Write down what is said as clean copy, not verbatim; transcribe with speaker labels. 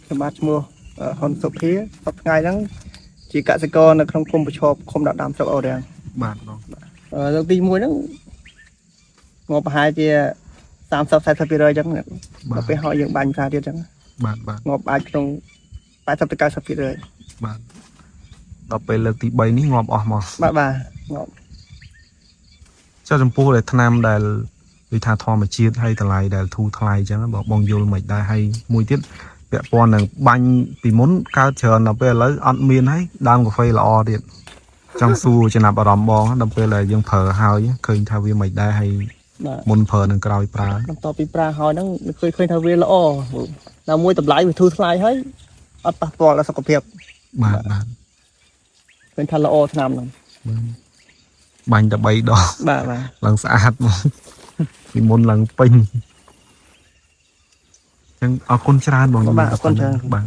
Speaker 1: សម្បត្តិឈ្មោះហ៊ុនសុភាសប្តាហ៍ថ្ងៃហ្នឹងជាកសិករនៅក្នុងភូមិប្រឈប់ឃុំដាក់ដើមស្រុកអូរាំង
Speaker 2: បាទបង
Speaker 1: លើកទី1ហ្នឹងងាប់ប្រហែលជា30-40% អញ្ចឹងដល់ពេលហើយយើងបាញ់សារទៀតអញ្ចឹង
Speaker 2: បាទបាទ
Speaker 1: ងាប់អាចក្នុង80-90%
Speaker 2: បាទដល់ពេលលើកទី3នេះងាប់អស់មក
Speaker 1: បាទងាប់
Speaker 2: ចុះចំពោះដែលថ្នាំដែលដូចថាធម្មជាតិហើយតម្លៃដែលធូរថ្លៃអញ្ចឹងបងយល់មិនដែរហើយមួយទៀតពាក់ព័ន្ធនឹងបាញ់ពីមុនកើតច្រើនដល់ពេលឥឡូវអត់មានហើយដើមកាហ្វេល្អទៀតចង់សួរចំណាប់អារម្មណ៍បងដល់ពេលដែលយើងប្រើហើយឃើញថាវាមិនដែរហើយ
Speaker 1: បាទ
Speaker 2: មុនប្រើនឹងក្រោយប្រើ
Speaker 1: បន្ទាប់ពីប្រើហើយហ្នឹងឃើញថាវាល្អដល់មួយតម្លៃវាធូរថ្លៃហើយអត់ប៉ះពាល់ដល់សុខភាព
Speaker 2: បាទបាទ
Speaker 1: ឃើញថាល្អឆ្នាំហ្នឹង
Speaker 2: បាញ់តែ3ដង
Speaker 1: បាទ
Speaker 2: ឡើងស្អាតមកពីមុនឡើងពេញអញ្ចឹងអរគុណច្រើនបង
Speaker 1: បាទអរគុណច្រើន
Speaker 2: បាទ